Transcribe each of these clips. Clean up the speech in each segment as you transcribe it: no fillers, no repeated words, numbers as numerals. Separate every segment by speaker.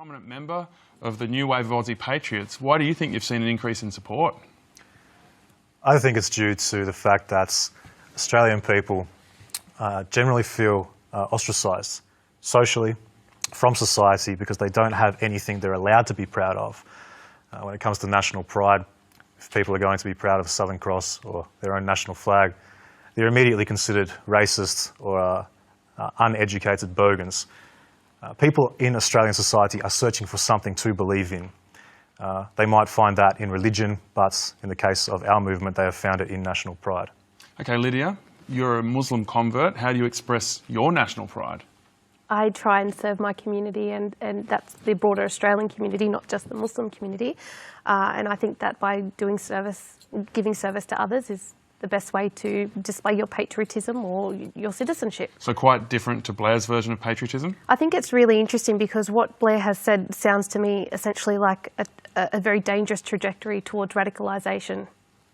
Speaker 1: prominent member of the new wave of Aussie patriots. Why do you think you've seen an increase in support?
Speaker 2: I think it's due to the fact that Australian people generally feel ostracised socially from society because they don't have anything they're allowed to be proud of. When it comes to national pride, if people are going to be proud of a Southern Cross or their own national flag, they're immediately considered racist or uneducated bogans. People in Australian society are searching for something to believe in. They might find that in religion, but in the case of our movement, they have found it in national pride.
Speaker 1: Okay, Lydia, you're a Muslim convert. How do you express your national pride?
Speaker 3: I try and serve my community, and that's the broader Australian community, not just the Muslim community. And I think that by doing service, giving service to others is the best way to display your patriotism or your citizenship. So
Speaker 1: quite different to Blair's version of patriotism?
Speaker 3: I think it's really interesting because what Blair has said sounds to me essentially like a very dangerous trajectory towards radicalisation.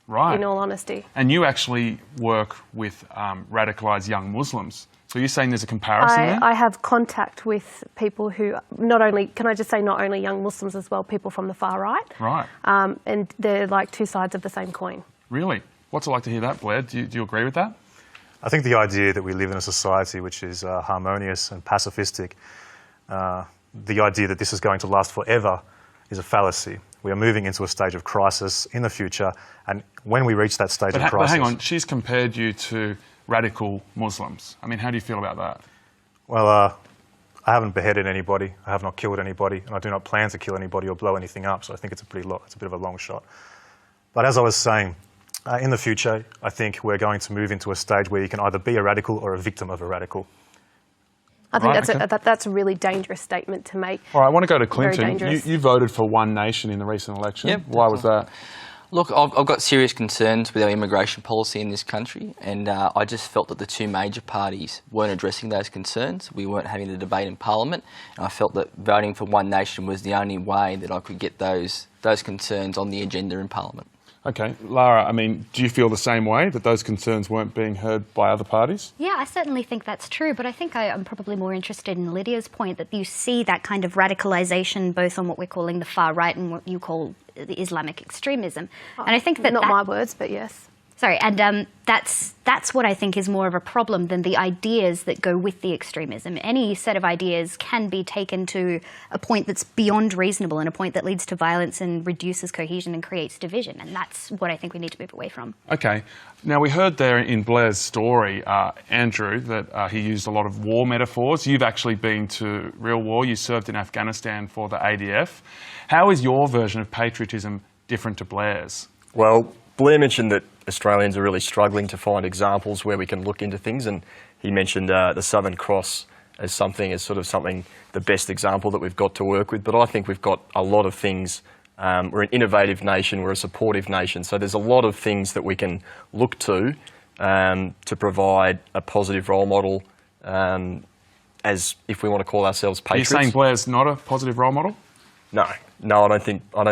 Speaker 1: Right.
Speaker 3: In all honesty.
Speaker 1: And you actually work with radicalised young Muslims. So you're saying there's a comparison there?
Speaker 3: I have contact with people who not only young Muslims as well, people from the far right.
Speaker 1: Right.
Speaker 3: And they're like two sides of the same coin.
Speaker 1: Really? What's it like to hear that, Blair? Do you agree with that?
Speaker 2: I think the idea that we live in a society which is harmonious and pacifistic, the idea that this is going to last forever is a fallacy. We are moving into a stage of crisis in the future, and when we reach that stage of crisis...
Speaker 1: But hang on, she's compared you to radical Muslims. I mean, how do you feel about that?
Speaker 2: Well, I haven't beheaded anybody, I have not killed anybody, and I do not plan to kill anybody or blow anything up, so I think it's a bit of a long shot. But as I was saying, in the future, I think we're going to move into a stage where you can either be a radical or a victim of a radical.
Speaker 3: I think that's a really dangerous statement to make.
Speaker 1: All right, I want to go to Clinton. You voted for One Nation in the recent election.
Speaker 4: Yep.
Speaker 1: Why was that?
Speaker 4: Look, I've got serious concerns with our immigration policy in this country, and I just felt that the two major parties weren't addressing those concerns. We weren't having a debate in Parliament, and I felt that voting for One Nation was the only way that I could get those concerns on the agenda in Parliament.
Speaker 1: Okay, Lara, I mean, do you feel the same way, that those concerns weren't being heard by other parties?
Speaker 5: Yeah, I certainly think that's true, but I think I'm probably more interested in Lydia's point that you see that kind of radicalisation both on what we're calling the far right and what you call the Islamic extremism. And I think that...
Speaker 3: Not my words, but yes.
Speaker 5: Sorry, and that's what I think is more of a problem than the ideas that go with the extremism. Any set of ideas can be taken to a point that's beyond reasonable and a point that leads to violence and reduces cohesion and creates division, and that's what I think we need to move away from.
Speaker 1: Okay. Now, we heard there in Blair's story, Andrew, that he used a lot of war metaphors. You've actually been to real war. You served in Afghanistan for the ADF. How is your version of patriotism different to Blair's?
Speaker 6: Well, Blair mentioned that Australians are really struggling to find examples where we can look into things, and he mentioned the Southern Cross as the best example that we've got to work with. But I think we've got a lot of things. We're an innovative nation, we're a supportive nation, so there's a lot of things that we can look to provide a positive role model, as if we want to call ourselves patriots.
Speaker 1: Are you saying Blair's not a positive role model?
Speaker 6: No, I don't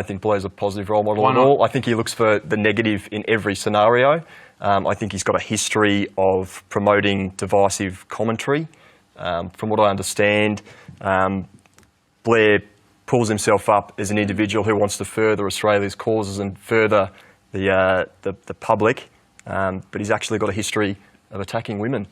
Speaker 6: think Blair's a positive role model at all. I think he looks for the negative in every scenario. I think he's got a history of promoting divisive commentary. From what I understand, Blair pulls himself up as an individual who wants to further Australia's causes and further the public, but he's actually got a history of attacking women,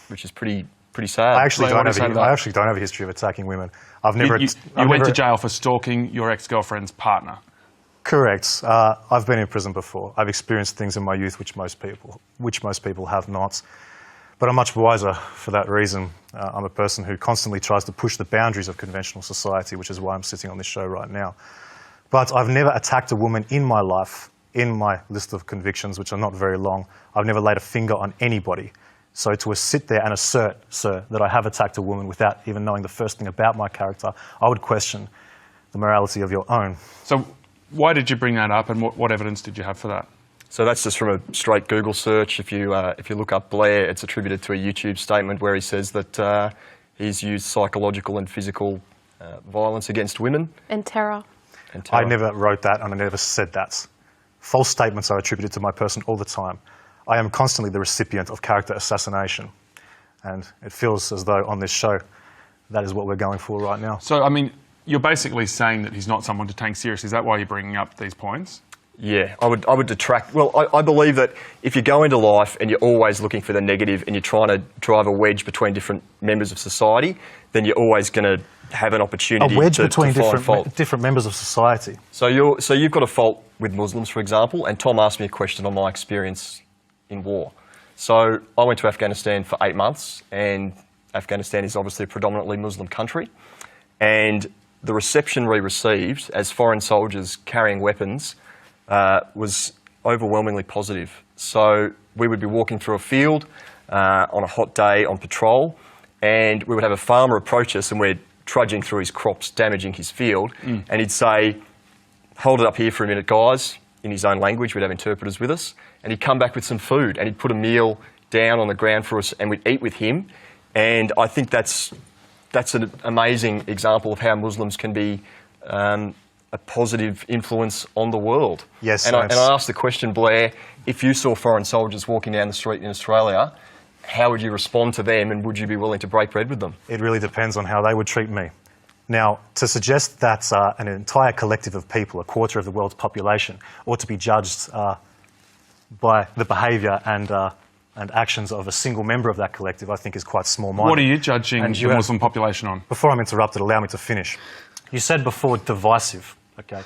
Speaker 6: which is pretty sad.
Speaker 2: I actually don't have a history of attacking women.
Speaker 1: You went to jail for stalking your ex-girlfriend's partner.
Speaker 2: Correct. I've been in prison before. I've experienced things in my youth which most people have not. But I'm much wiser for that reason. I'm a person who constantly tries to push the boundaries of conventional society, which is why I'm sitting on this show right now. But I've never attacked a woman in my life, in my list of convictions, which are not very long. I've never laid a finger on anybody. So to sit there and assert, sir, that I have attacked a woman without even knowing the first thing about my character, I would question the morality of your own.
Speaker 1: So why did you bring that up, and what evidence did you have for that?
Speaker 6: So that's just from a straight Google search. If you look up Blair, it's attributed to a YouTube statement where he says that he's used psychological and physical violence against women.
Speaker 3: And terror.
Speaker 2: I never wrote that, and I never said that. False statements are attributed to my person all the time. I am constantly the recipient of character assassination, and it feels as though on this show that is what we're going for right now.
Speaker 1: So, I mean, you're basically saying that he's not someone to take seriously. Is that why you're bringing up these points?
Speaker 6: Yeah, I would detract. Well, I believe that if you go into life and you're always looking for the negative and you're trying to drive a wedge between different members of society, then you're always going to have an opportunity
Speaker 2: A wedge
Speaker 6: to
Speaker 2: between
Speaker 6: find fault.
Speaker 2: different members of society.
Speaker 6: So you've got a fault with Muslims, for example, and Tom asked me a question on my experience in war. So I went to Afghanistan for 8 months, and Afghanistan is obviously a predominantly Muslim country, and the reception we received as foreign soldiers carrying weapons was overwhelmingly positive. So we would be walking through a field on a hot day on patrol, and we would have a farmer approach us, and we're trudging through his crops, damaging his field, and he'd say, "Hold it up here for a minute, guys," in his own language. We'd have interpreters with us, and he'd come back with some food, and he'd put a meal down on the ground for us, and we'd eat with him. And I think that's an amazing example of how Muslims can be a positive influence on the world.
Speaker 2: Yes,
Speaker 6: and I asked the question, Blair, if you saw foreign soldiers walking down the street in Australia, how would you respond to them, and would you be willing to break bread with them?
Speaker 2: It really depends on how they would treat me. Now, to suggest that an entire collective of people, a quarter of the world's population, ought to be judged by the behaviour and actions of a single member of that collective, I think is quite small-minded.
Speaker 1: What are you judging
Speaker 2: And
Speaker 1: the Muslim population on?
Speaker 2: Before I'm interrupted, allow me to finish. You said before divisive, okay?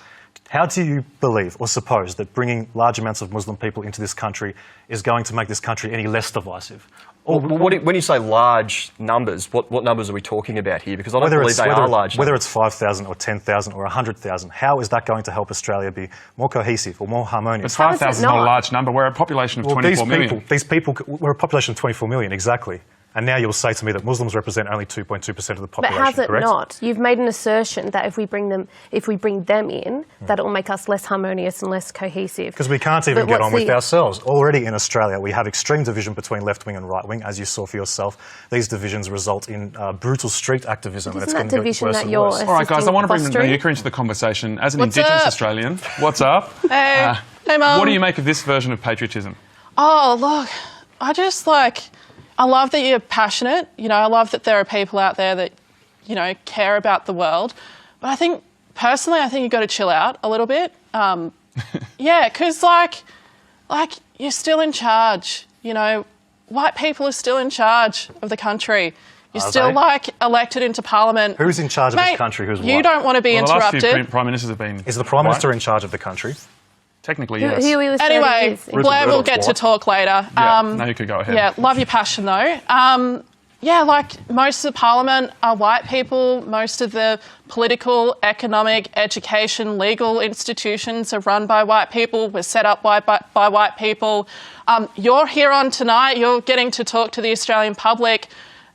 Speaker 2: How do you believe or suppose that bringing large amounts of Muslim people into this country is going to make this country any less divisive? Or
Speaker 6: When you say large numbers, what numbers are we talking about here? Because I don't believe they are large numbers.
Speaker 2: Whether it's 5,000 or 10,000 or 100,000, how is that going to help Australia be more cohesive or more harmonious?
Speaker 1: But 5,000 is not a large number. We're a population of 24 million.
Speaker 2: These people, we're a population of 24 million, exactly. And now you'll say to me that Muslims represent only 2.2% of the population,
Speaker 3: But has it
Speaker 2: correct?
Speaker 3: not? You've made an assertion that if we bring them in, that it will make us less harmonious and less cohesive.
Speaker 2: Because we can't even get on with ourselves. Already in Australia, we have extreme division between left wing and right wing, as you saw for yourself. These divisions result in brutal street activism, and it's going to get worse and worse.
Speaker 1: All right, guys, I want to bring Nayuka into the conversation. As an Indigenous Australian, what's up?
Speaker 7: Hey, hey, Mum.
Speaker 1: What do you make of this version of patriotism?
Speaker 7: Oh, look, I love that you're passionate. You know, I love that there are people out there that, you know, care about the world. But I think, personally, you've got to chill out a little bit. Yeah, because, like, you're still in charge. You know, white people are still in charge of the country. You're still, elected into Parliament.
Speaker 2: Who's in charge of this country? Who's
Speaker 7: you don't want to be interrupted.
Speaker 1: The last few Prime Ministers have been...
Speaker 2: Is the Prime Minister in charge of the country?
Speaker 1: Technically, yes.
Speaker 7: Anyway, Blair will get to talk later.
Speaker 1: Now you could go ahead.
Speaker 7: Yeah, love your passion though. Yeah, like most of the Parliament are white people. Most of the political, economic, education, legal institutions are run by white people. We're set up by white people. You're here on tonight. You're getting to talk to the Australian public.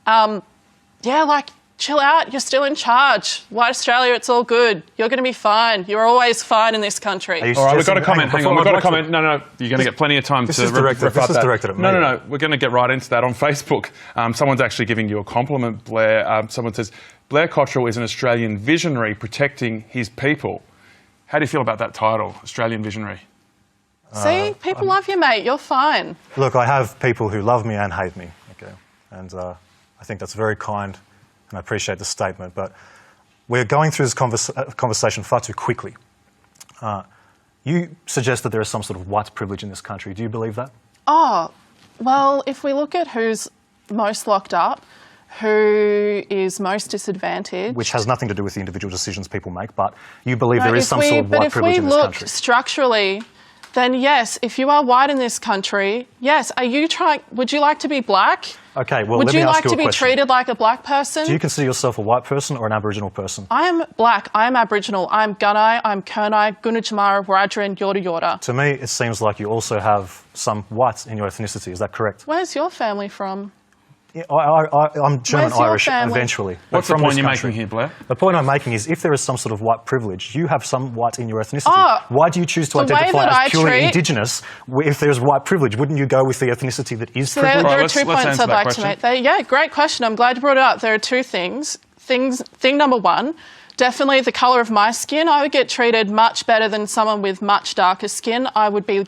Speaker 7: Yeah, like, chill out, you're still in charge. White Australia, it's all good. You're going to be fine. You're always fine in this country.
Speaker 1: All right, we've got a comment. Hang on, we've got a comment. No, you're going to get plenty of time to
Speaker 2: This is directed at me.
Speaker 1: No, we're going to get right into that on Facebook. Someone's actually giving you a compliment, Blair. Someone says, Blair Cottrell is an Australian visionary protecting his people. How do you feel about that title, Australian visionary?
Speaker 7: See, people love you, mate. You're fine.
Speaker 2: Look, I have people who love me and hate me, okay? And I think that's very kind, and I appreciate the statement, but we're going through this conversation far too quickly. You suggest that there is some sort of white privilege in this country. Do you believe that?
Speaker 7: Oh, well, if we look at who's most locked up, who is most disadvantaged...
Speaker 2: Which has nothing to do with the individual decisions people make, but you believe there is some sort of white privilege in this country.
Speaker 7: But if we look structurally, then yes, if you are white in this country, yes, would you like to be black?
Speaker 2: Okay, well,
Speaker 7: would
Speaker 2: let me ask you a question.
Speaker 7: Would you like to be treated like a black person?
Speaker 2: Do you consider yourself a white person or an Aboriginal person?
Speaker 7: I am black, I am Aboriginal, I'm Gunai, I'm Kurnai, Gunajamara, Wiradjuri, Yorta Yorta.
Speaker 2: To me, it seems like you also have some whites in your ethnicity. Is that correct?
Speaker 7: Where's your family from?
Speaker 2: Yeah, I'm German-Irish eventually.
Speaker 1: What's the point you're making here, Blair?
Speaker 2: The point I'm making is if there is some sort of white privilege, you have some white in your ethnicity. Why do you choose to identify as purely Indigenous if there's white privilege? Wouldn't you go with the ethnicity that is privileged?
Speaker 7: There are 2 points I'd like to make. Yeah, great question. I'm glad you brought it up. There are 2 things. Thing number 1, definitely the colour of my skin. I would get treated much better than someone with much darker skin. I would be...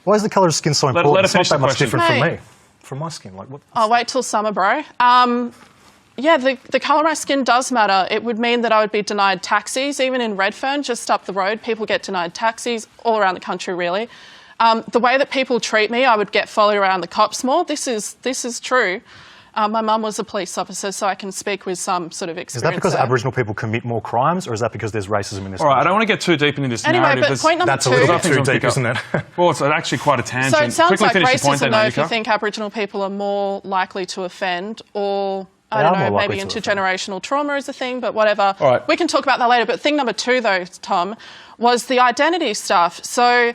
Speaker 2: Why is the colour of skin so important?
Speaker 1: Let
Speaker 2: it's not that much different from
Speaker 7: Mate.
Speaker 2: me. From my skin, like what?
Speaker 7: I'll wait till summer, bro. Yeah, the colour of my skin does matter. It would mean that I would be denied taxis, even in Redfern, just up the road. People get denied taxis all around the country, really. The way that people treat me, I would get followed around the cops more. This is true. My mum was a police officer, so I can speak with some sort of experience.
Speaker 2: Is that because
Speaker 7: there.
Speaker 2: Aboriginal people commit more crimes, or is that because there's racism in this
Speaker 1: All right,
Speaker 2: country?
Speaker 1: I don't want to get too deep into this narrative.
Speaker 7: But point number
Speaker 2: That's
Speaker 7: two.
Speaker 2: a little bit
Speaker 1: Nothing
Speaker 2: too
Speaker 1: to
Speaker 2: deep,
Speaker 1: pick up.
Speaker 2: isn't it?
Speaker 1: Well, it's actually quite a tangent.
Speaker 7: So it sounds
Speaker 1: Quickly
Speaker 7: like
Speaker 1: finish your point
Speaker 7: racism,
Speaker 1: then,
Speaker 7: though, if you
Speaker 1: Anika.
Speaker 7: think Aboriginal people are more likely to offend, or I
Speaker 2: They
Speaker 7: don't
Speaker 2: are
Speaker 7: know,
Speaker 2: more
Speaker 7: maybe
Speaker 2: likely to offend.
Speaker 7: intergenerational trauma is a thing, but whatever.
Speaker 1: All right.
Speaker 7: We can talk about that later. But thing number two, though, Tom, was the identity stuff. So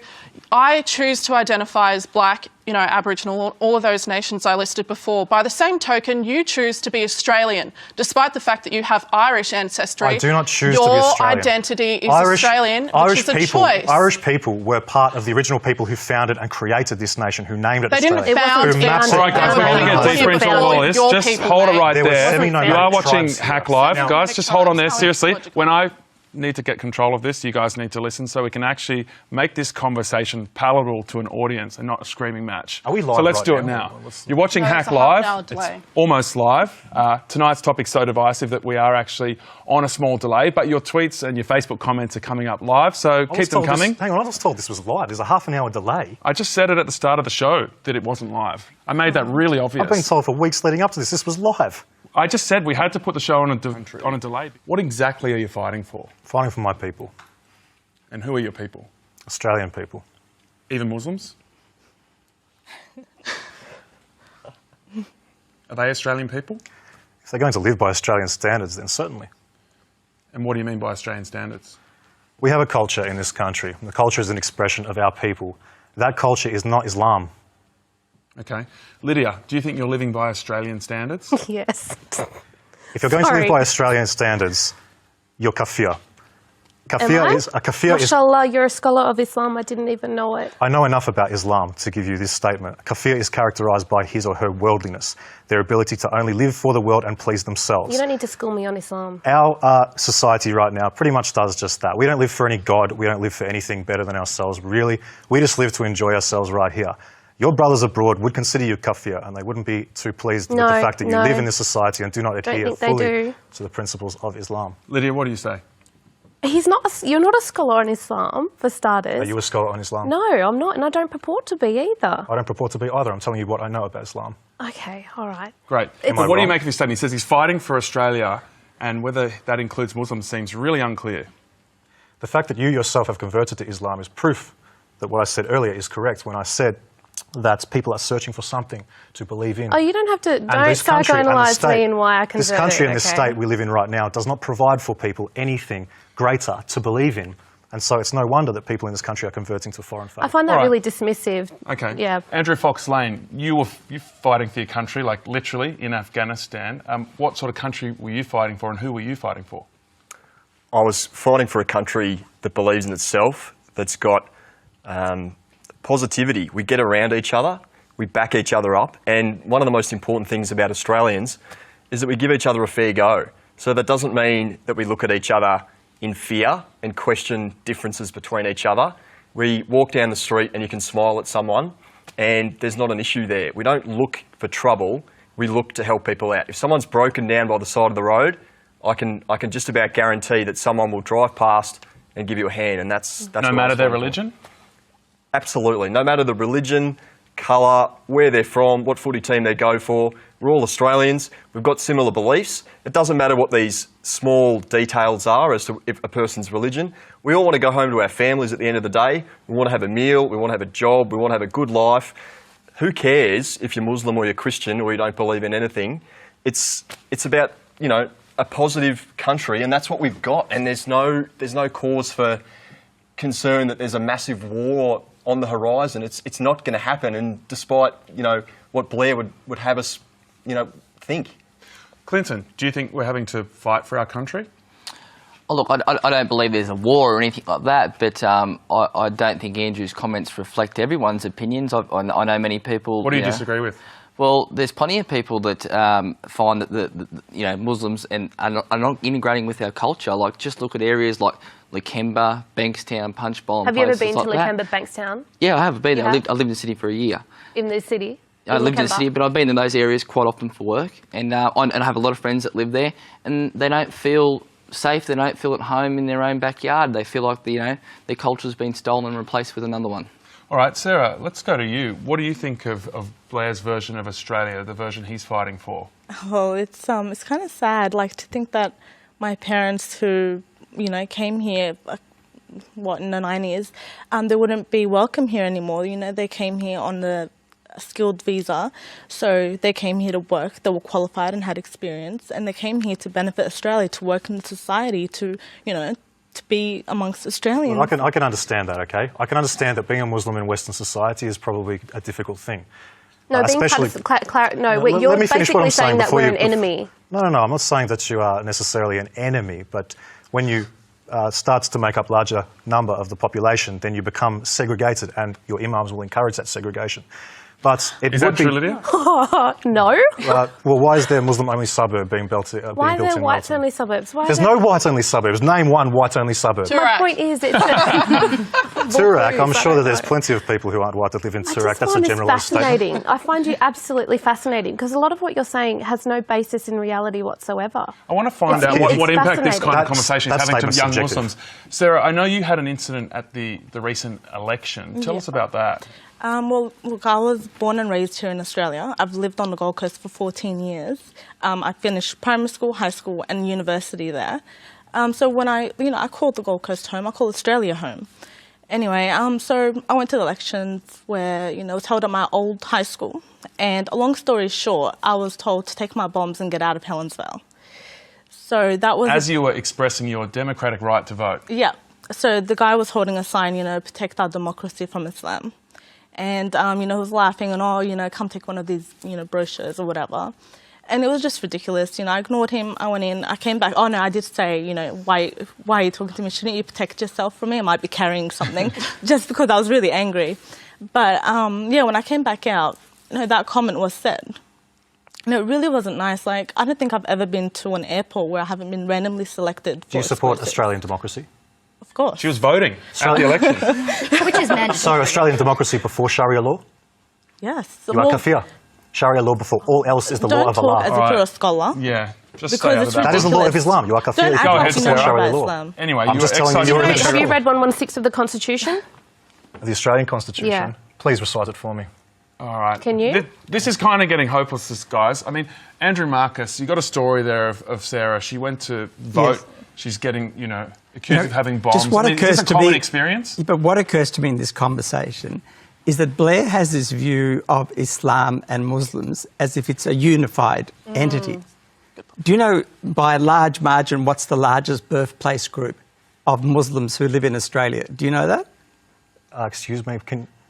Speaker 7: I choose to identify as black, Aboriginal, all of those nations I listed before. By the same token, you choose to be Australian, despite the fact that you have Irish ancestry.
Speaker 2: I do not choose to be
Speaker 7: Your
Speaker 2: Australian.
Speaker 7: identity is Australian, which is a choice.
Speaker 2: Irish people were part of the original people who founded and created this nation, who named it
Speaker 7: They
Speaker 2: Australia.
Speaker 7: didn't found
Speaker 2: Who mapped
Speaker 7: it.
Speaker 1: All right, guys, we're going to get deeper into all this.
Speaker 7: Your
Speaker 1: Just
Speaker 7: people,
Speaker 1: hold it
Speaker 7: mate.
Speaker 1: right
Speaker 2: There were
Speaker 1: there.
Speaker 2: semi-nomadic
Speaker 1: You are watching
Speaker 2: tribes.
Speaker 1: Hack Live.
Speaker 2: Now-
Speaker 1: Guys, just hold on there.
Speaker 7: Tribes,
Speaker 1: Seriously,
Speaker 7: logically.
Speaker 1: when I need to get control of this, you guys need to listen so we can actually make this conversation palatable to an audience and not a screaming match.
Speaker 2: Are we live
Speaker 1: So let's
Speaker 2: right
Speaker 1: do it
Speaker 2: now?
Speaker 1: now. You're watching
Speaker 7: No,
Speaker 1: Hack
Speaker 7: it's a half an hour
Speaker 1: Live.
Speaker 7: delay.
Speaker 1: It's almost live. Tonight's topic's so divisive that we are actually on a small delay, but your tweets and your Facebook comments are coming up live, so keep them coming.
Speaker 2: Hang on, I was told this was live. There's a half an hour delay.
Speaker 1: I just said it at the start of the show that it wasn't live. I made that really obvious.
Speaker 2: I've been told for weeks leading up to this was live.
Speaker 1: I just said we had to put the show on a delay. What exactly are you fighting for?
Speaker 2: Fighting for my people,
Speaker 1: And who are your people?
Speaker 2: Australian people.
Speaker 1: Even Muslims? Are they Australian people?
Speaker 2: If they're going to live by Australian standards, then certainly.
Speaker 1: And what do you mean by Australian standards?
Speaker 2: We have a culture in this country. The culture is an expression of our people. That culture is not Islam.
Speaker 1: Okay. Lydia, do you think you're living by Australian standards?
Speaker 3: Yes.
Speaker 2: If you're going to
Speaker 3: Sorry.
Speaker 2: live by Australian standards, you're kafir.
Speaker 3: Am
Speaker 2: Kafir
Speaker 3: I?
Speaker 2: is a kafir is.
Speaker 3: Mashallah, you're a scholar of Islam. I didn't even know it.
Speaker 2: I know enough about Islam to give you this statement. Kafir is characterised by his or her worldliness, their ability to only live for the world and please themselves.
Speaker 3: You don't need to school me on Islam.
Speaker 2: Our society right now pretty much does just that. We don't live for any God. We don't live for anything better than ourselves, really. We just live to enjoy ourselves right here. Your brothers abroad would consider you kafir, and they wouldn't be too pleased with the fact that you
Speaker 3: No.
Speaker 2: live in this society and do not adhere
Speaker 3: think they
Speaker 2: fully
Speaker 3: do.
Speaker 2: to the principles of Islam.
Speaker 1: Lydia, what do you say?
Speaker 3: You're not a scholar on Islam, for starters.
Speaker 2: Are you a scholar on Islam?
Speaker 3: No, I'm not, and I don't purport to be either.
Speaker 2: I don't purport to be either. I'm telling you what I know about Islam.
Speaker 3: Okay, all right.
Speaker 1: Great.
Speaker 3: It's-
Speaker 1: But what do you
Speaker 2: wrong?
Speaker 1: make of his statement? He says he's fighting for Australia, and whether that includes Muslims seems really unclear.
Speaker 2: The fact that you yourself have converted to Islam is proof that what I said earlier is correct when I said that people are searching for something to believe in.
Speaker 3: Oh, you don't have to,
Speaker 2: And
Speaker 3: don't
Speaker 2: this country and the
Speaker 3: psychoanalyse
Speaker 2: state-
Speaker 3: me and why I converted.
Speaker 2: This country and this
Speaker 3: okay?
Speaker 2: state we live in right now does not provide for people anything greater to believe in. And so it's no wonder that people in this country are converting to foreign faith.
Speaker 3: I find that
Speaker 1: All right.
Speaker 3: really dismissive.
Speaker 1: Okay.
Speaker 3: Yeah.
Speaker 1: Andrew Fox Lane, you're fighting for your country, like literally in Afghanistan. What sort of country were you fighting for, and who were you fighting for?
Speaker 6: I was fighting for a country that believes in itself, that's got positivity. We get around each other, we back each other up, and one of the most important things about Australians is that we give each other a fair go. So that doesn't mean that we look at each other in fear and question differences between each other. We walk down the street and you can smile at someone and there's not an issue there. We don't look for trouble, we look to help people out. If someone's broken down by the side of the road, I can just about guarantee that someone will drive past and give you a hand, and that's
Speaker 1: No
Speaker 6: what I
Speaker 1: matter
Speaker 6: was
Speaker 1: their
Speaker 6: fighting for.
Speaker 1: religion?
Speaker 6: Absolutely. No matter the religion, colour, where they're from, what footy team they go for, we're all Australians. We've got similar beliefs. It doesn't matter what these small details are as to if a person's religion. We all want to go home to our families at the end of the day. We want to have a meal. We want to have a job. We want to have a good life. Who cares if you're Muslim or you're Christian or you don't believe in anything? It's about, a positive country, and that's what we've got. And there's no cause for concern that there's a massive war on the horizon. It's not going to happen. And despite what Blair would have us think.
Speaker 1: Clinton, do you think we're having to fight for our country?
Speaker 4: Oh, look, I don't believe there's a war or anything like that, but I don't think Andrew's comments reflect everyone's opinions. I know many people.
Speaker 1: What do you disagree with?
Speaker 4: Well, there's plenty of people that find that the Muslims are not integrating with our culture. Like, just look at areas like Lakemba, Bankstown, Punchbowl.
Speaker 3: Have you ever been to
Speaker 4: like that.
Speaker 3: Lakemba, Bankstown?
Speaker 4: Yeah, I have been there.
Speaker 3: You
Speaker 4: I
Speaker 3: have?
Speaker 4: lived in the city for a year.
Speaker 3: In the city?
Speaker 4: I lived in the
Speaker 3: Kemba.
Speaker 4: city, but I've been in those areas quite often for work, and I have a lot of friends that live there, and they don't feel safe. They don't feel at home in their own backyard. They feel like their culture's been stolen and replaced with another one.
Speaker 1: All right, Sarah, let's go to you. What do you think of Blair's version of Australia, the version he's fighting for?
Speaker 8: Oh, it's kind of sad, like, to think that my parents who, came here, in the 90s, they wouldn't be welcome here anymore. They came here on the skilled visa, so they came here to work. They were qualified and had experience, and they came here to benefit Australia, to work in the society, to be amongst Australians.
Speaker 2: Well, I can understand that, okay? I can understand that being a Muslim in Western society is probably a difficult thing.
Speaker 3: No, you're basically saying that we're an enemy.
Speaker 2: No, I'm not saying that you are necessarily an enemy, but when you starts to make up larger number of the population, then you become segregated, and your imams will encourage that segregation. But
Speaker 1: is that true, Lydia?
Speaker 3: No.
Speaker 2: Well, why is there a Muslim-only suburb being built in
Speaker 3: Why are there
Speaker 2: Melton?
Speaker 3: whites-only suburbs?
Speaker 2: There's no whites-only suburbs. Name one whites-only suburb.
Speaker 3: My point is, it's
Speaker 2: Toorak. I'm sure that there's plenty of people who aren't white that live in Toorak. That's a generalised statement.
Speaker 3: I find you absolutely fascinating, because a lot of what you're saying has no basis in reality whatsoever.
Speaker 1: I want to find out what impact this kind of
Speaker 2: That
Speaker 1: conversation is having to young
Speaker 2: statement's
Speaker 1: Muslims. Sarah, I know you had an incident at the recent election. Tell us about that.
Speaker 8: Well, look, I was born and raised here in Australia. I've lived on the Gold Coast for 14 years. I finished primary school, high school and university there. So when I called the Gold Coast home, I call Australia home. Anyway, so I went to the elections where, it was held at my old high school. And a long story short, I was told to take my bombs and get out of Helensvale. So that was...
Speaker 1: As you were expressing your democratic right to vote.
Speaker 8: Yeah. So the guy was holding a sign, protect our democracy from Islam. And, he was laughing and, come take one of these, brochures or whatever. And it was just ridiculous. I ignored him. I went in. I came back. Oh, no, I did say, why are you talking to me? Shouldn't you protect yourself from me? I might be carrying something, just because I was really angry. But, when I came back out, that comment was said. It really wasn't nice. Like, I don't think I've ever been to an airport where I haven't been randomly selected for
Speaker 2: Do you support Australian democracy?
Speaker 8: Of course.
Speaker 1: She was voting at the election.
Speaker 5: Which is mandatory.
Speaker 2: So Australian democracy before Sharia law?
Speaker 8: Yes.
Speaker 2: You are kafir. Sharia law before all else is the law of Allah.
Speaker 8: Don't talk as if you're a scholar.
Speaker 1: Yeah. Just
Speaker 8: Because
Speaker 1: stay out
Speaker 8: it's
Speaker 1: of that.
Speaker 2: That is the law of Islam. You are kafir.
Speaker 8: Don't
Speaker 2: if
Speaker 8: act
Speaker 2: you
Speaker 1: Go
Speaker 8: like
Speaker 1: ahead,
Speaker 8: you
Speaker 2: support
Speaker 8: know
Speaker 1: Sarah.
Speaker 2: Sharia
Speaker 8: about
Speaker 2: law.
Speaker 8: Islam.
Speaker 1: Anyway,
Speaker 2: I'm
Speaker 1: you
Speaker 2: just
Speaker 1: were
Speaker 2: telling you
Speaker 1: excited
Speaker 2: you're
Speaker 1: about
Speaker 2: in
Speaker 3: Have
Speaker 1: the
Speaker 3: you read 116 of the Constitution?
Speaker 2: The Australian Constitution?
Speaker 3: Yeah.
Speaker 2: Please recite it for me.
Speaker 1: All right.
Speaker 3: Can you?
Speaker 1: This is kind of getting hopeless, guys. I mean, Andrew Marcus, you got a story there of Sarah. She went to vote.
Speaker 9: Yes.
Speaker 1: She's getting, accused of having bombs.
Speaker 9: Just what
Speaker 1: I mean, is
Speaker 9: occurs
Speaker 1: this a
Speaker 9: to
Speaker 1: common
Speaker 9: me,
Speaker 1: experience?
Speaker 9: But what occurs to me in this conversation is that Blair has this view of Islam and Muslims as if it's a unified entity. Do you know, by a large margin, what's the largest birthplace group of Muslims who live in Australia? Do you know that?
Speaker 2: Excuse me,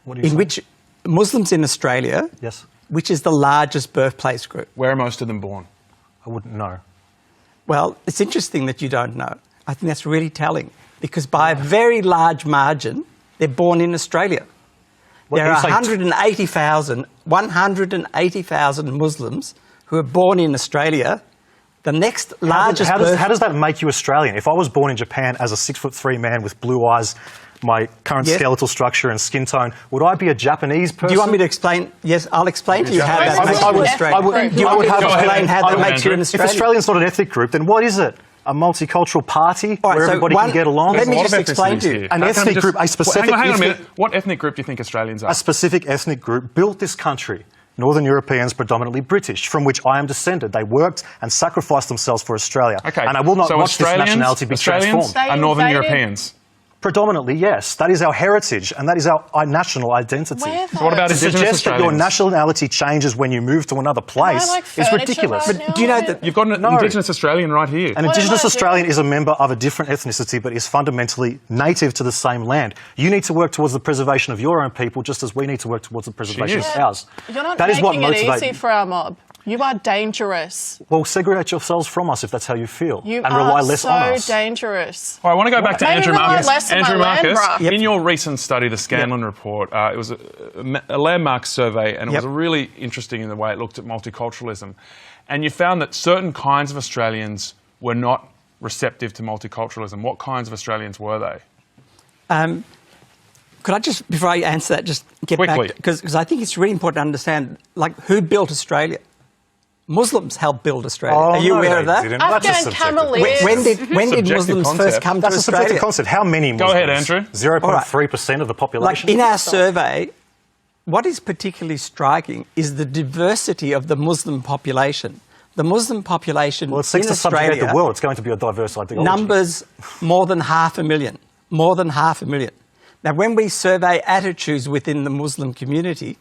Speaker 2: what do you
Speaker 9: In
Speaker 2: say?
Speaker 9: which Muslims in Australia,
Speaker 2: Yes.
Speaker 9: which is the largest birthplace group?
Speaker 1: Where are most of them born?
Speaker 2: I wouldn't know.
Speaker 9: Well, it's interesting that you don't know. I think that's really telling, because by a very large margin, they're born in Australia.
Speaker 2: What,
Speaker 9: There
Speaker 2: you
Speaker 9: are
Speaker 2: say
Speaker 9: 180,000 Muslims who are born in Australia. The next largest
Speaker 2: How does that make you Australian? If I was born in Japan as a 6'3" man with blue eyes, my current skeletal structure and skin tone, would I be a Japanese person?
Speaker 9: Do you want me to explain? Yes, I'll explain to you how that
Speaker 8: I
Speaker 9: makes
Speaker 8: would-
Speaker 9: you
Speaker 8: I
Speaker 9: Australian.
Speaker 8: would-
Speaker 9: Do you want me to
Speaker 1: Go ahead.
Speaker 9: explain how that
Speaker 1: Go ahead,
Speaker 9: makes you an
Speaker 1: Andrew.
Speaker 2: If
Speaker 9: Australian?
Speaker 2: Australian's not an ethnic group, then what is it? A multicultural party
Speaker 9: All right,
Speaker 2: where
Speaker 9: so
Speaker 2: everybody can get along?
Speaker 9: Let me
Speaker 1: There's a lot
Speaker 9: just
Speaker 1: of
Speaker 9: explain
Speaker 1: ethnicities
Speaker 9: to you.
Speaker 1: here.
Speaker 2: An
Speaker 1: How can
Speaker 2: ethnic
Speaker 1: we
Speaker 2: group, a specific
Speaker 1: Hang on a
Speaker 2: ethnic-
Speaker 1: minute. What ethnic group do you think Australians are?
Speaker 2: A specific ethnic group built this country. Northern Europeans, predominantly British, from which I am descended. They worked and sacrificed themselves for Australia.
Speaker 1: Okay.
Speaker 2: And I will not
Speaker 1: so
Speaker 2: watch this nationality be
Speaker 1: Australians
Speaker 2: transformed.
Speaker 1: are Northern
Speaker 7: invaded-
Speaker 1: Europeans.
Speaker 2: Predominantly, yes. That is our heritage and that is our national identity.
Speaker 7: Where
Speaker 1: So what about
Speaker 2: To
Speaker 1: Indigenous
Speaker 2: suggest that your
Speaker 1: Australians?
Speaker 2: nationality changes when you move to another place
Speaker 7: like
Speaker 2: is
Speaker 7: furniture
Speaker 2: ridiculous.
Speaker 7: right now?
Speaker 9: Do you know that
Speaker 1: You've got an
Speaker 2: No.
Speaker 1: Indigenous Australian right here.
Speaker 2: An
Speaker 7: What
Speaker 2: Indigenous
Speaker 7: about
Speaker 2: Australian is a member of a different ethnicity but is fundamentally native to the same land. You need to work towards the preservation of your own people just as we need to work towards the preservation of
Speaker 1: is.
Speaker 2: ours.
Speaker 7: You're not
Speaker 2: That is what
Speaker 7: making it
Speaker 2: motivates
Speaker 7: easy for our mob. You are dangerous.
Speaker 2: Well, segregate yourselves from us if that's how you feel
Speaker 7: You
Speaker 2: and
Speaker 7: are
Speaker 2: rely less
Speaker 7: so
Speaker 2: on us.
Speaker 7: dangerous.
Speaker 1: All right, I want to go back to
Speaker 7: Maybe
Speaker 1: Andrew
Speaker 7: rely
Speaker 1: Marcus.
Speaker 7: less on
Speaker 1: Andrew
Speaker 7: my land,
Speaker 1: Marcus,
Speaker 7: bruh.
Speaker 1: in your recent study, the Scanlon report, it was a landmark survey, and it was
Speaker 9: Yep.
Speaker 1: really interesting in the way it looked at multiculturalism. And you found that certain kinds of Australians were not receptive to multiculturalism. What kinds of Australians were they?
Speaker 9: Could I just, before I answer that, just get
Speaker 1: Quickly.
Speaker 9: back, because I think it's really important to understand, like, who built Australia? Muslims helped build Australia. Are you aware of that?
Speaker 7: Afghan cameleers.
Speaker 9: When did
Speaker 1: Subjective
Speaker 9: Muslims
Speaker 1: concept.
Speaker 9: first come
Speaker 2: That's
Speaker 9: to
Speaker 2: a subjective
Speaker 9: Australia?
Speaker 2: concept. How many Muslims?
Speaker 1: Go ahead, Andrew.
Speaker 2: 0.3% of the
Speaker 9: Like,
Speaker 2: population?
Speaker 9: in our survey, what is particularly striking is the diversity of the Muslim population. The Muslim population
Speaker 2: Well, it seeks
Speaker 9: in
Speaker 2: to subjugate
Speaker 9: Australia
Speaker 2: the world. It's going to be a diverse ideology.
Speaker 9: numbers more than 500,000. More than 500,000. Now, when we survey attitudes within the Muslim community,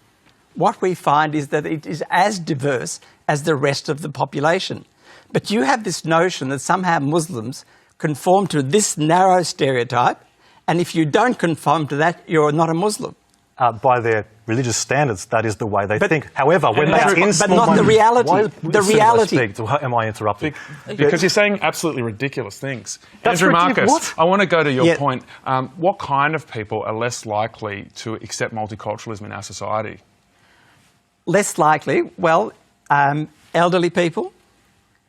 Speaker 9: what we find is that it is as diverse as the rest of the population. But you have this notion that somehow Muslims conform to this narrow stereotype, and if you don't conform to that, you're not a Muslim.
Speaker 2: By their religious standards, that is the way they think. However, when
Speaker 1: Andrew,
Speaker 2: that's in
Speaker 9: but
Speaker 2: small
Speaker 9: not the
Speaker 2: minority-
Speaker 9: reality.
Speaker 2: Why-
Speaker 9: The
Speaker 2: as soon as I
Speaker 9: reality.
Speaker 2: speak, am I interrupting?
Speaker 1: Because you're saying absolutely ridiculous things.
Speaker 2: That's
Speaker 1: Andrew
Speaker 2: ridiculous.
Speaker 1: Marcus, I want to go to your
Speaker 9: Yeah.
Speaker 1: point. What kind of people are less likely to accept multiculturalism in our society?
Speaker 9: Less likely, well, elderly people,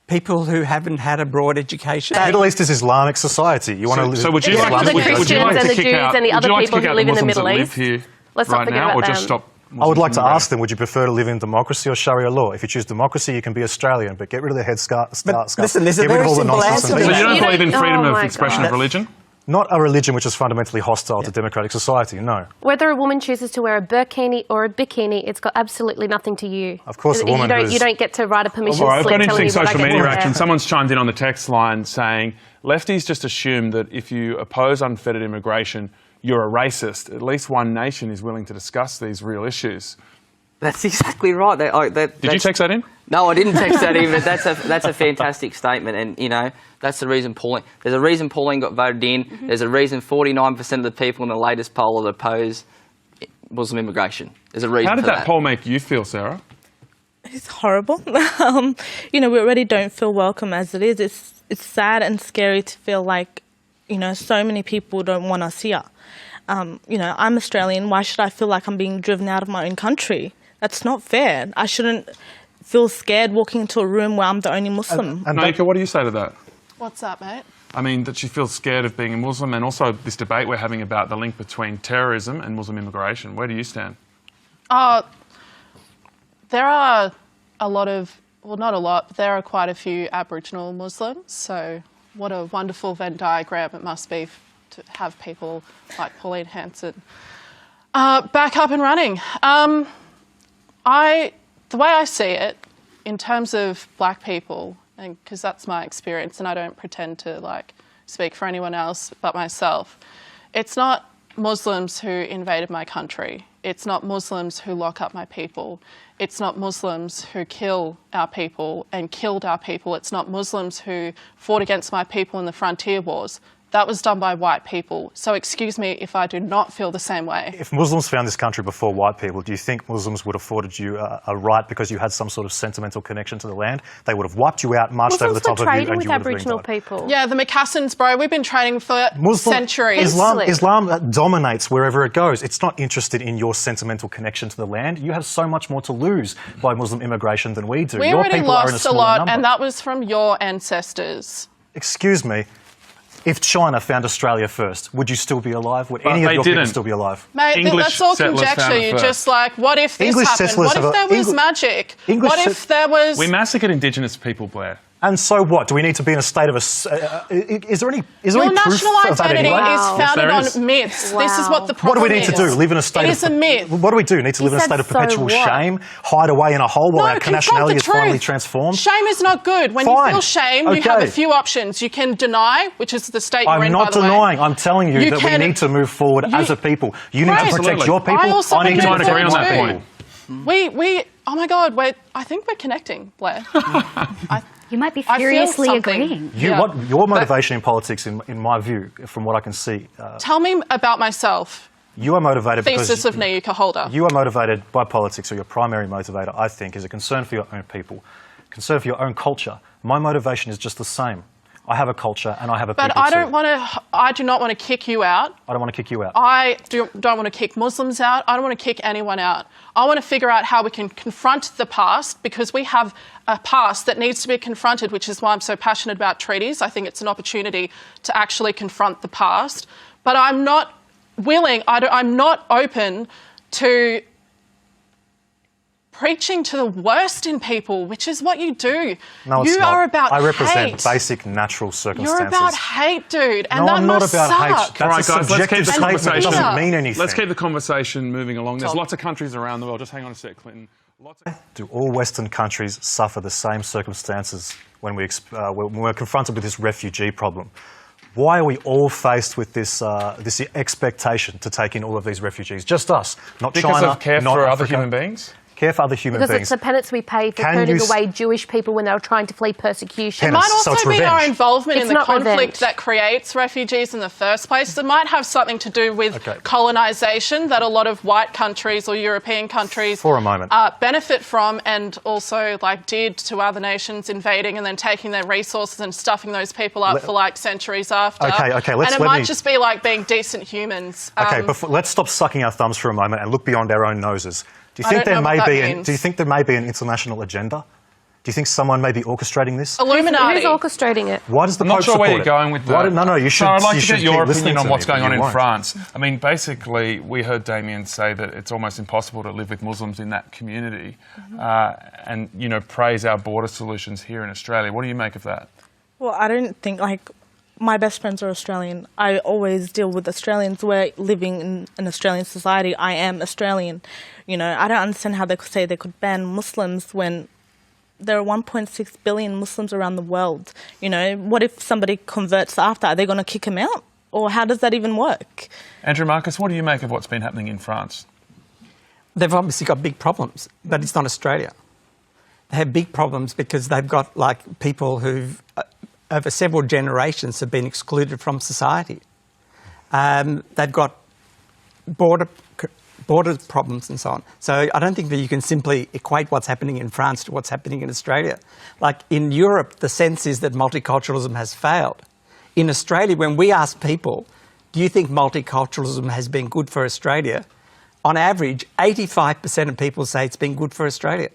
Speaker 9: people who haven't had a broad education.
Speaker 2: The Middle East is Islamic society. You want to live
Speaker 1: So would you
Speaker 3: It's
Speaker 1: like
Speaker 3: for
Speaker 1: to
Speaker 3: the
Speaker 1: would you
Speaker 3: Christians
Speaker 1: like
Speaker 3: and
Speaker 1: to
Speaker 3: the
Speaker 1: kick
Speaker 3: Jews
Speaker 1: out-
Speaker 3: and the
Speaker 1: would
Speaker 3: other
Speaker 1: you like to
Speaker 3: people
Speaker 1: kick
Speaker 3: who
Speaker 1: out
Speaker 3: live in the
Speaker 1: Muslims that
Speaker 3: Middle
Speaker 1: live
Speaker 3: East?
Speaker 1: here
Speaker 3: Let's not
Speaker 1: right
Speaker 3: forget
Speaker 1: now,
Speaker 3: about
Speaker 1: or just
Speaker 3: them.
Speaker 1: stop?
Speaker 2: I would like to
Speaker 1: Muslims
Speaker 2: ask them, would you prefer to live in democracy or Sharia law? If you choose democracy, you can be Australian, but get rid of the headscarf.
Speaker 9: listen, there's a
Speaker 2: get rid
Speaker 9: very
Speaker 2: of all the
Speaker 9: simple
Speaker 2: nonsense
Speaker 9: answer
Speaker 2: and
Speaker 9: to
Speaker 1: So
Speaker 9: that.
Speaker 1: you don't
Speaker 3: You
Speaker 1: believe in
Speaker 3: don't-
Speaker 1: freedom
Speaker 3: oh
Speaker 1: of
Speaker 3: my
Speaker 1: expression
Speaker 3: God.
Speaker 1: of religion?
Speaker 2: Not a religion which is fundamentally hostile to democratic society, no.
Speaker 3: Whether a woman chooses to wear a burkini or a bikini, it's got absolutely nothing to you.
Speaker 2: Of course, a woman
Speaker 3: you
Speaker 2: who's-
Speaker 3: don't get to write a permission
Speaker 1: All right, I've
Speaker 3: slip
Speaker 1: got
Speaker 3: telling
Speaker 1: interesting
Speaker 3: me what I
Speaker 1: social
Speaker 3: get to
Speaker 1: media
Speaker 3: wear.
Speaker 1: action. Someone's chimed in on the text line saying, lefties just assume that if you oppose unfettered immigration, you're a racist. At least one nation is willing to discuss these real issues.
Speaker 4: That's exactly right.
Speaker 1: Did you text that in?
Speaker 4: No, I didn't text that in, but that's a fantastic statement. And, you know, that's the reason there's a reason Pauline got voted in. There's a reason 49% of the people in the latest poll that oppose Muslim immigration. There's a reason
Speaker 1: How did
Speaker 4: for
Speaker 1: that poll make you feel, Sarah?
Speaker 8: It's horrible. You know, we already don't feel welcome as it is. It's sad and scary to feel like, you know, so many people don't want us here. You know, I'm Australian. Why should I feel like I'm being driven out of my own country? That's not fair. I shouldn't feel scared walking into a room where I'm the only Muslim.
Speaker 2: And
Speaker 1: Naika, what do you say to that?
Speaker 7: What's that, mate?
Speaker 1: I mean, that she feels scared of being a Muslim, and also this debate we're having about the link between terrorism and Muslim immigration. Where do you stand?
Speaker 7: There are a lot of, well, not a lot, but there are quite a few Aboriginal Muslims. So what a wonderful Venn diagram it must be to have people like Pauline Hanson back up and running. The way I see it, in terms of black people, and because that's my experience, and I don't pretend to like speak for anyone else but myself, it's not Muslims who invaded my country. It's not Muslims who lock up my people. It's not Muslims who kill our people and killed our people. It's not Muslims who fought against my people in the frontier wars. That was done by white people. So excuse me if I do not feel the same way.
Speaker 2: if Muslims found this country before white people, do you think Muslims would have afforded you a right because you had some sort of sentimental connection to the land? They would have wiped you out, marched over the top
Speaker 3: Muslims were
Speaker 2: of you,
Speaker 3: trading
Speaker 2: and
Speaker 3: with
Speaker 2: you would have been
Speaker 3: Aboriginal
Speaker 2: died.
Speaker 3: people.
Speaker 7: Yeah, the Macassans, bro, we've been trading for centuries.
Speaker 2: Islam dominates wherever it goes. It's not interested in your sentimental connection to the land. You have so much more to lose by Muslim immigration than we do.
Speaker 7: We
Speaker 2: Your
Speaker 7: already
Speaker 2: people are in a
Speaker 7: lost a
Speaker 2: smaller
Speaker 7: lot,
Speaker 2: number.
Speaker 7: and that was from your ancestors.
Speaker 2: Excuse me. If China found Australia first, would you still be alive? Would
Speaker 1: But
Speaker 2: any of
Speaker 1: they
Speaker 2: your people
Speaker 1: didn't.
Speaker 2: still be alive?
Speaker 7: Mate,
Speaker 1: English
Speaker 7: that's all
Speaker 1: settlers found
Speaker 7: conjecture.
Speaker 1: it
Speaker 7: You're
Speaker 1: first.
Speaker 7: just like, what if this
Speaker 2: English
Speaker 7: happened?
Speaker 2: settlers
Speaker 7: What if
Speaker 2: have
Speaker 7: there was
Speaker 2: Engli-
Speaker 7: magic?
Speaker 2: English
Speaker 7: What
Speaker 2: set-
Speaker 7: if there was...
Speaker 1: We massacred Indigenous people, Blair.
Speaker 2: And so what? Do we need to be in a state of a... is there any
Speaker 7: Your
Speaker 2: proof
Speaker 7: national
Speaker 2: of that
Speaker 7: identity
Speaker 2: anyway?
Speaker 7: is
Speaker 3: Wow.
Speaker 7: founded
Speaker 1: Yes, there
Speaker 7: on myths.
Speaker 3: Wow.
Speaker 7: This is what the
Speaker 2: What
Speaker 7: problem
Speaker 2: do we need to do? Live in a state
Speaker 7: It
Speaker 2: of...
Speaker 7: is a myth.
Speaker 2: What do we do? Need to live in a
Speaker 3: said
Speaker 2: state of
Speaker 3: so
Speaker 2: perpetual
Speaker 3: what?
Speaker 2: shame? Hide away in a hole while
Speaker 7: No,
Speaker 2: our
Speaker 7: confront
Speaker 2: nationality
Speaker 7: the
Speaker 2: is finally
Speaker 7: truth.
Speaker 2: transformed?
Speaker 7: Shame is not good. When
Speaker 2: Fine.
Speaker 7: you feel shame, you have
Speaker 2: Okay.
Speaker 7: a few options. You can deny, which is the state you're
Speaker 2: I'm
Speaker 7: in,
Speaker 2: not
Speaker 7: by the way.
Speaker 2: denying. I'm telling you that we
Speaker 7: can-
Speaker 2: need to move forward as a people. You need to
Speaker 7: Right.
Speaker 2: protect
Speaker 1: Absolutely.
Speaker 2: your people.
Speaker 7: I also
Speaker 2: need
Speaker 7: think
Speaker 2: to
Speaker 7: we
Speaker 1: might
Speaker 2: protect
Speaker 1: agree on
Speaker 2: my
Speaker 1: that
Speaker 2: people.
Speaker 1: point.
Speaker 7: We oh my God, I think we're connecting, Blair.
Speaker 5: You might be
Speaker 7: I feel
Speaker 5: furiously
Speaker 7: something.
Speaker 5: agreeing.
Speaker 2: What your motivation in politics, in my view, from what I can see,
Speaker 7: Tell me about myself.
Speaker 2: you are motivated
Speaker 7: Thesis
Speaker 2: because
Speaker 7: of Nayuka Holder.
Speaker 2: you are motivated by politics, or your primary motivator, I think, is a concern for your own people, concern for your own culture. My motivation is just the same. I have a culture and I have a
Speaker 7: But
Speaker 2: people
Speaker 7: I
Speaker 2: too.
Speaker 7: do not want to kick you out.
Speaker 2: I don't want to kick you out.
Speaker 7: I don't want to kick Muslims out. I don't want to kick anyone out. I want to figure out how we can confront the past, because we have a past that needs to be confronted, which is why I'm so passionate about treaties. I think it's an opportunity to actually confront the past. But I'm not I'm not open to preaching to the worst in people, which is what you do.
Speaker 2: No, it's
Speaker 7: you
Speaker 2: not.
Speaker 7: are about
Speaker 2: I represent
Speaker 7: hate.
Speaker 2: basic natural circumstances.
Speaker 7: You're about hate, dude, and
Speaker 2: no,
Speaker 7: that
Speaker 2: I'm not
Speaker 7: must
Speaker 2: about
Speaker 7: suck.
Speaker 2: hate.
Speaker 1: All right,
Speaker 2: That's a
Speaker 1: guys, let's keep
Speaker 2: subjective
Speaker 1: the
Speaker 2: statement. It
Speaker 1: conversation.
Speaker 2: doesn't mean anything.
Speaker 1: Let's keep the conversation moving along. There's lots of countries around the world. Just hang on a sec, Clinton.
Speaker 2: Do all Western countries suffer the same circumstances when we're confronted with this refugee problem? Why are we all faced with this expectation to take in all of these refugees? Just us, not
Speaker 1: China,
Speaker 2: China,
Speaker 1: of care
Speaker 2: not
Speaker 1: for
Speaker 2: Africa.
Speaker 1: other human beings?
Speaker 2: Care for other human
Speaker 3: Because
Speaker 2: beings.
Speaker 3: it's the penance we pay for turning away Jewish people when they were trying to flee persecution.
Speaker 7: It might
Speaker 2: so
Speaker 7: also
Speaker 2: it's
Speaker 7: be our
Speaker 2: revenge.
Speaker 7: involvement in
Speaker 3: It's
Speaker 7: the
Speaker 3: not
Speaker 7: conflict
Speaker 3: revenge.
Speaker 7: that creates refugees in the first place. It might have something to do with colonisation that a lot of white countries or European countries
Speaker 2: For a moment.
Speaker 7: benefit from, and also did to other nations, invading and then taking their resources and stuffing those people up for centuries after.
Speaker 2: Okay,
Speaker 7: and it might just be being decent humans.
Speaker 2: Okay, let's stop sucking our thumbs for a moment and look beyond our own noses. Do you think there may be an international agenda? Do you think someone may be orchestrating this?
Speaker 7: Illuminati.
Speaker 3: Who's orchestrating it?
Speaker 2: Why does the
Speaker 1: I'm
Speaker 2: Pope
Speaker 1: not sure
Speaker 2: support
Speaker 1: where you're
Speaker 2: it?
Speaker 1: going with that.
Speaker 2: No, you should.
Speaker 1: So I'd like
Speaker 2: you
Speaker 1: to
Speaker 2: should
Speaker 1: get your
Speaker 2: keep listening
Speaker 1: opinion on
Speaker 2: to
Speaker 1: what's
Speaker 2: me,
Speaker 1: going
Speaker 2: but
Speaker 1: on
Speaker 2: you
Speaker 1: in
Speaker 2: won't.
Speaker 1: France. I mean, basically, we heard Damien say that it's almost impossible to live with Muslims in that community, and praise our border solutions here in Australia. What do you make of that?
Speaker 8: Well, I don't think my best friends are Australian. I always deal with Australians. We're living in an Australian society. I am Australian. I don't understand how they could say they could ban Muslims when there are 1.6 billion Muslims around the world. What if somebody converts after? Are they going to kick him out? Or how does that even work?
Speaker 1: Andrew Marcus, what do you make of what's been happening in France?
Speaker 9: They've obviously got big problems, but it's not Australia. They have big problems because they've got people who've over several generations have been excluded from society. They've got border problems and so on. So I don't think that you can simply equate what's happening in France to what's happening in Australia. In Europe, the sense is that multiculturalism has failed. In Australia, when we ask people, do you think multiculturalism has been good for Australia? On average, 85% of people say it's been good for Australia.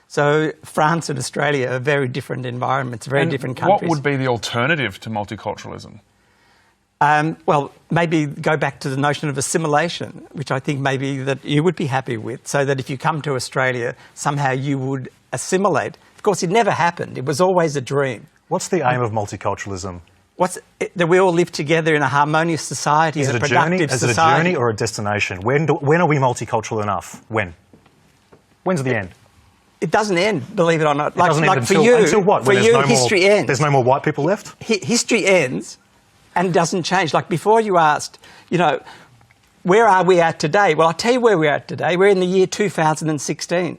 Speaker 9: So France and Australia are very different environments, very different countries.
Speaker 1: What would be the alternative to multiculturalism?
Speaker 9: Well, maybe go back to the notion of assimilation, which I think maybe that you would be happy with, so that if you come to Australia, somehow you would assimilate. Of course, it never happened. It was always a dream.
Speaker 2: What's the aim of multiculturalism?
Speaker 9: That we all live together in a harmonious society,
Speaker 2: Is it a journey? Is it a journey or a destination? When are we multicultural enough? When? When's the end?
Speaker 9: It doesn't end, believe it or not.
Speaker 2: It doesn't end until what?
Speaker 9: For
Speaker 2: When
Speaker 9: you, history ends.
Speaker 2: There's no more white people left?
Speaker 9: History ends and doesn't change. Before you asked, where are we at today? Well, I'll tell you where we're at today. We're in the year 2016.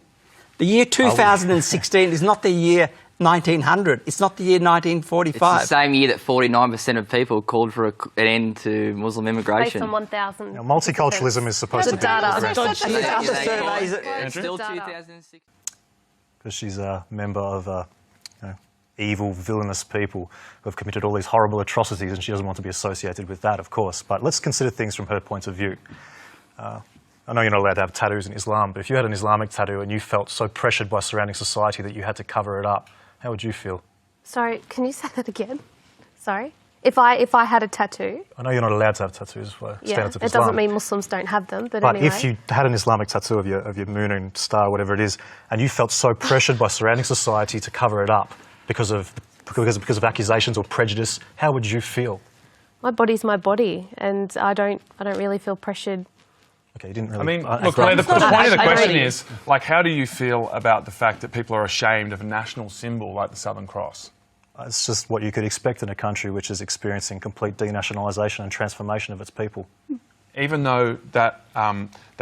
Speaker 9: The year 2016 is not the year 1900. It's not the year 1945.
Speaker 4: It's the same year that 49% of people called for an end to Muslim immigration.
Speaker 3: Based on 1,000.
Speaker 2: Multiculturalism is supposed to be progressive.
Speaker 4: It's still 2006.
Speaker 2: Because she's a member of evil, villainous people who have committed all these horrible atrocities, and she doesn't want to be associated with that, of course. But let's consider things from her point of view. I know you're not allowed to have tattoos in Islam, but if you had an Islamic tattoo and you felt so pressured by surrounding society that you had to cover it up, how would you feel?
Speaker 3: Sorry, can you say that again? Sorry? If I had a tattoo...
Speaker 2: I know you're not allowed to have tattoos for standards of
Speaker 3: it
Speaker 2: Islam.
Speaker 3: doesn't mean Muslims don't have them, but
Speaker 2: But
Speaker 3: anyway.
Speaker 2: if you had an Islamic tattoo of your moon and star, whatever it is, and you felt so pressured by surrounding society to cover it up because of accusations or prejudice, how would you feel?
Speaker 3: My body's my body, and I don't really feel pressured.
Speaker 2: Okay, you didn't really...
Speaker 1: I mean, look, Blair, the point of the question is, how do you feel about the fact that people are ashamed of a national symbol like the Southern Cross?
Speaker 2: It's just what you could expect in a country which is experiencing complete denationalisation and transformation of its people.
Speaker 1: Even though that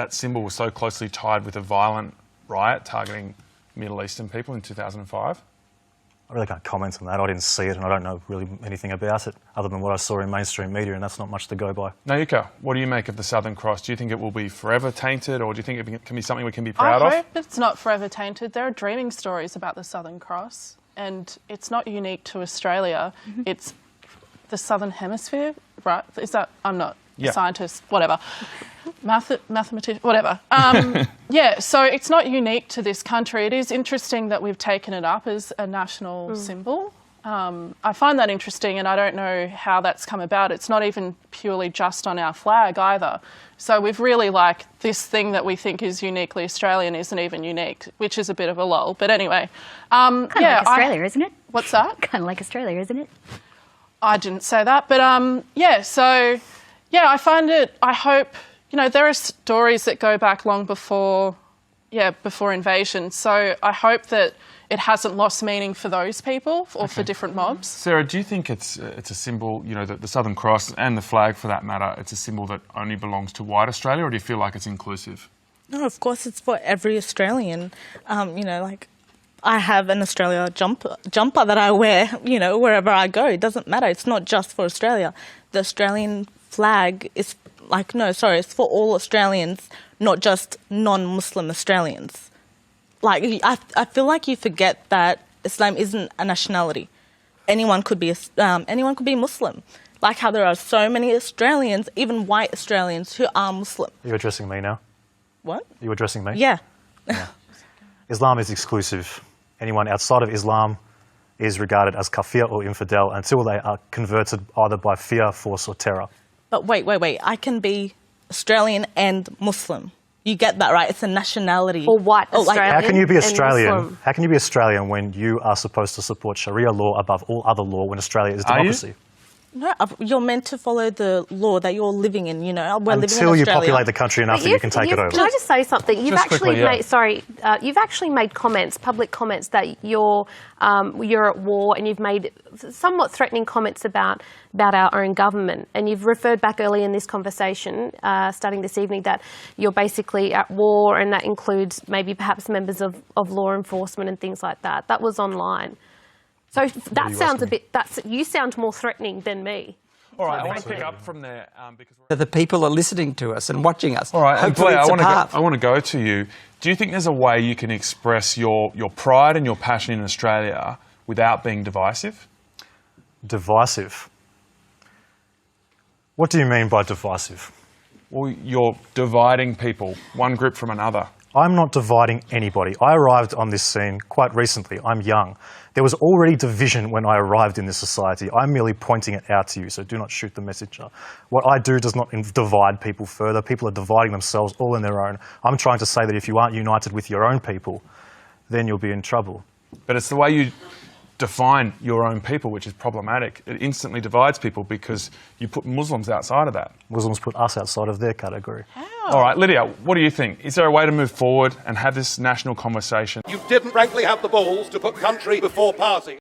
Speaker 1: symbol was so closely tied with a violent riot targeting Middle Eastern people in 2005?
Speaker 2: I really can't comment on that. I didn't see it and I don't know really anything about it other than what I saw in mainstream media, and that's not much to go by.
Speaker 1: Nayuka, what do you make of the Southern Cross? Do you think it will be forever tainted, or do you think it can be something we can be proud of?
Speaker 7: I hope it's not forever tainted. There are dreaming stories about the Southern Cross, and it's not unique to Australia. It's the Southern Hemisphere, right? Is that... I'm not a scientist, whatever. Mathematician, whatever. So it's not unique to this country. It is interesting that we've taken it up as a national symbol. I find that interesting, and I don't know how that's come about. It's not even purely just on our flag either. So we've really, like, this thing that we think is uniquely Australian isn't even unique, which is a bit of a lull. But anyway,
Speaker 5: Kind of like Australia, isn't it?
Speaker 7: What's that?
Speaker 5: Kind of like Australia, isn't it?
Speaker 7: I didn't say that, but I find it. I hope, there are stories that go back long before invasion. So I hope that it hasn't lost meaning for those people or for different mobs.
Speaker 1: Sarah, do you think it's a symbol, the Southern Cross and the flag for that matter, it's a symbol that only belongs to white Australia, or do you feel like it's inclusive?
Speaker 8: No, of course it's for every Australian. I have an Australia jumper that I wear, wherever I go. It doesn't matter. It's not just for Australia. The Australian flag is it's for all Australians, not just non-Muslim Australians. Like, I feel like you forget that Islam isn't a nationality. Anyone could be Muslim. Like how there are so many Australians, even white Australians, who are Muslim.
Speaker 2: Are you addressing me now?
Speaker 8: What?
Speaker 2: Are you addressing me?
Speaker 8: Yeah.
Speaker 2: Islam is exclusive. Anyone outside of Islam is regarded as kafir or infidel until they are converted either by fear, force or terror.
Speaker 8: But wait. I can be Australian and Muslim. You get that, right? It's a nationality.
Speaker 3: Or white Australian.
Speaker 2: How can you be
Speaker 3: and
Speaker 2: Australian?
Speaker 3: Muslim.
Speaker 2: How can you be Australian when you are supposed to support Sharia law above all other law when Australia is democracy?
Speaker 8: No, you're meant to follow the law that you're living in, We're living in
Speaker 2: Until
Speaker 8: Australia.
Speaker 2: you populate the country enough that you can take it over.
Speaker 3: Can I just say something? You've
Speaker 1: Just
Speaker 3: actually
Speaker 1: quickly,
Speaker 3: you've actually made comments, public comments, that you're at war, and you've made somewhat threatening comments about our own government. And you've referred back early in this conversation, starting this evening, that you're basically at war, and that includes maybe perhaps members of law enforcement and things like that. That was online. So that sounds you sound more threatening than me.
Speaker 1: All right, I want to pick up from there because
Speaker 9: The people are listening to us and watching us.
Speaker 1: all right, and
Speaker 9: Hopefully
Speaker 1: Blair,
Speaker 9: it's a path.
Speaker 1: I want to go to you. Do you think there's a way you can express your pride and your passion in Australia without being divisive?
Speaker 2: Divisive. What do you mean by divisive?
Speaker 1: Well, you're dividing people, one group from another.
Speaker 2: I'm not dividing anybody. I arrived on this scene quite recently. I'm young. There was already division when I arrived in this society. I'm merely pointing it out to you, so do not shoot the messenger. What I do does not divide people further. People are dividing themselves all in their own. I'm trying to say that if you aren't united with your own people, then you'll be in trouble.
Speaker 1: But it's the way you define your own people which is problematic. It instantly divides people because you put Muslims outside of that.
Speaker 2: Muslims put us outside of their category.
Speaker 1: All right, Lydia, what do you think? Is there a way to move forward and have this national conversation?
Speaker 10: You didn't frankly have the balls to put country before party.